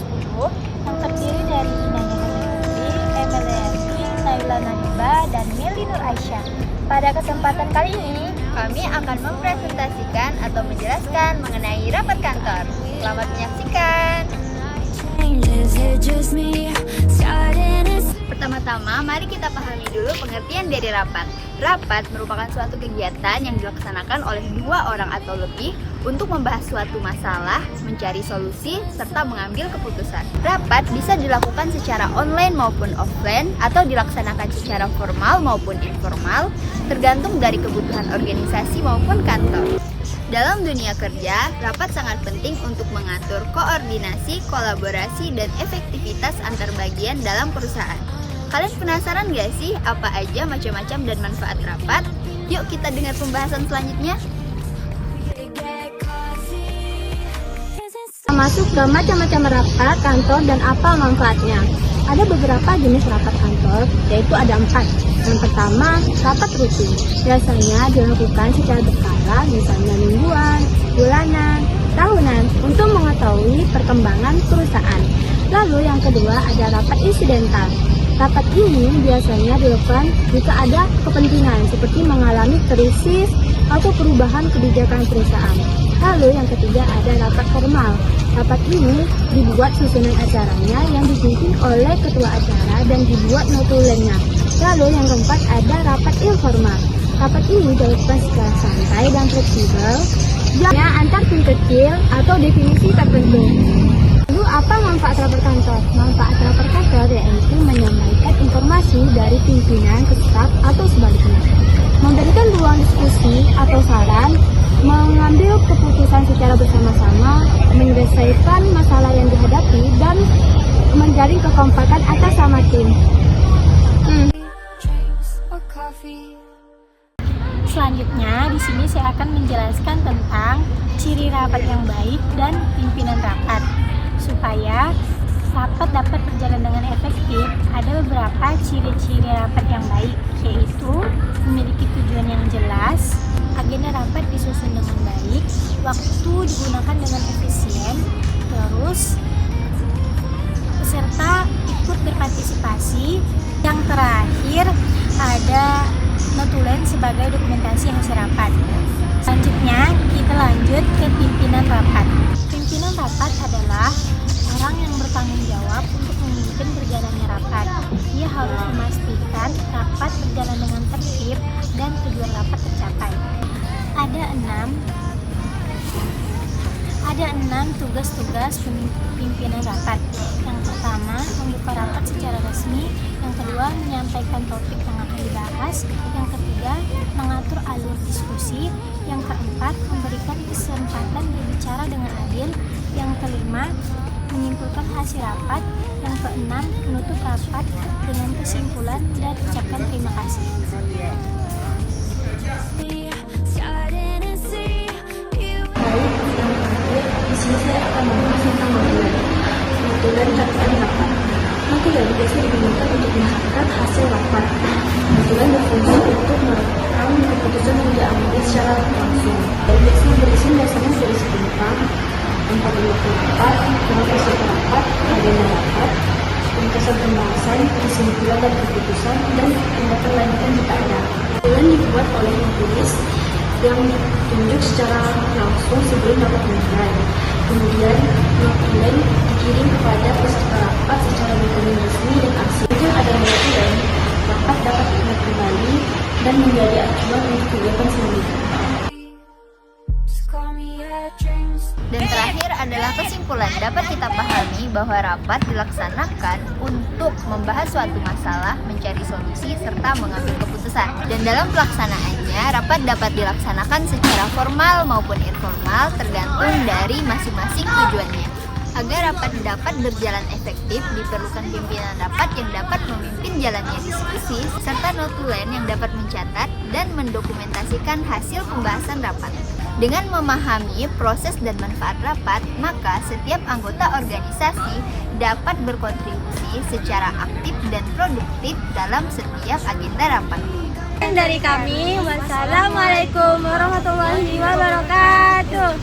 10 yang terdiri dari Nanya Putri, Emeliani, Naila Nadiba, dan Mili Nur Aisyah. Pada kesempatan kali ini, kami akan mempresentasikan atau menjelaskan mengenai rapat kantor. Selamat menyaksikan! Pertama-tama, mari kita pahami dulu pengertian dari rapat. Rapat merupakan suatu kegiatan yang dilaksanakan oleh dua orang atau lebih untuk membahas suatu masalah, mencari solusi, serta mengambil keputusan. Rapat bisa dilakukan secara online maupun offline, atau dilaksanakan secara formal maupun informal, tergantung dari kebutuhan organisasi maupun kantor. Dalam dunia kerja, rapat sangat penting untuk mengatur koordinasi, kolaborasi, dan efektivitas antar bagian dalam perusahaan. Kalian penasaran gak sih apa aja macam-macam dan manfaat rapat? Yuk kita dengar pembahasan selanjutnya. Masuk ke macam-macam rapat kantor dan apa manfaatnya. Ada beberapa jenis rapat kantor, yaitu ada 4. Yang pertama, rapat rutin. Biasanya dilakukan secara berkala, misalnya mingguan, bulanan, tahunan, untuk mengetahui perkembangan perusahaan. Lalu yang kedua ada rapat insidental. Rapat ini biasanya dilakukan jika ada kepentingan seperti mengalami krisis atau perubahan kebijakan perusahaan. Lalu yang ketiga ada rapat formal. Rapat ini dibuat susunan acaranya yang dipimpin oleh ketua acara dan dibuat notulennya. Lalu yang keempat ada rapat informal. Rapat ini dilakukan secara santai dan fleksibel, hanya antar tim kecil atau definisi tertentu. Lalu apa manfaat rapat kantor? Manfaat rapat kantor yaitu menyampaikan informasi dari pimpinan ke staf atau sebaliknya, memberikan ruang diskusi atau saran, mengambil keputusan secara bersama-sama, menyelesaikan masalah yang dihadapi, dan menjalin kekompakan atas sama tim. Selanjutnya, di sini saya akan menjelaskan tentang ciri rapat yang baik dan pimpinan rapat. Supaya rapat dapat berjalan dengan efektif, ada beberapa ciri-ciri rapat yang baik, yaitu memiliki tujuan yang jelas, agenda rapat disusun dengan baik, waktu digunakan dengan efisien, terus peserta ikut berpartisipasi. Yang terakhir ada notulen sebagai dokumentasi hasil rapat. Selanjutnya kita lanjut ke pimpinan rapat. Pimpinan rapat adalah orang yang bertanggung jawab untuk memimpin berjalannya rapat. Dia harus memastikan rapat berjalan dengan tertib dan tujuan rapat tercapai. Ada enam tugas-tugas pimpinan rapat. Yang pertama, membuka rapat secara resmi. Yang kedua, menyampaikan topik yang akan dibahas. Yang ketiga, mengatur alur diskusi. Yang keempat, memberikan kesempatan berbicara dengan adil. Yang kelima, menyimpulkan hasil rapat. Yang keenam, menutup rapat dengan kesimpulan dan ucapkan terima kasih. Di sini saya akan membahas tentang notulen. Notulen catatan rapat. Notulen biasa digunakan untuk mencatat hasil rapat. Notulen berfungsi untuk merekam keputusan yang diambil secara langsung. Dan biasanya berisi tentang 454, nama peserta rapat, agenda rapat, ringkasan pembahasan, kesimpulan dan keputusan, dan tindakan lanjutan jika ada. Notulen dibuat oleh penulis yang ditunjuk secara langsung sebelum rapat dimulai. Kemudian notulen dikirim kepada peserta rapat secara dokumen resmi dan asli. Dengan adanya notulen, rapat dapat diingat kembali dan menjadi acuan untuk kegiatan selanjutnya. Dan terakhir adalah kesimpulan. Dapat kita pahami bahwa rapat dilaksanakan untuk membahas suatu masalah, mencari solusi, serta mengambil keputusan. Dan dalam pelaksanaannya, rapat dapat dilaksanakan secara formal maupun informal, tergantung dari masing-masing tujuannya. Agar rapat dapat berjalan efektif, diperlukan pimpinan rapat yang dapat memimpin jalannya diskusi, serta notulen yang dapat mencatat dan mendokumentasikan hasil pembahasan rapat. Dengan memahami proses dan manfaat rapat, maka setiap anggota organisasi dapat berkontribusi secara aktif dan produktif dalam setiap agenda rapat. Dari kami, wassalamualaikum warahmatullahi wabarakatuh.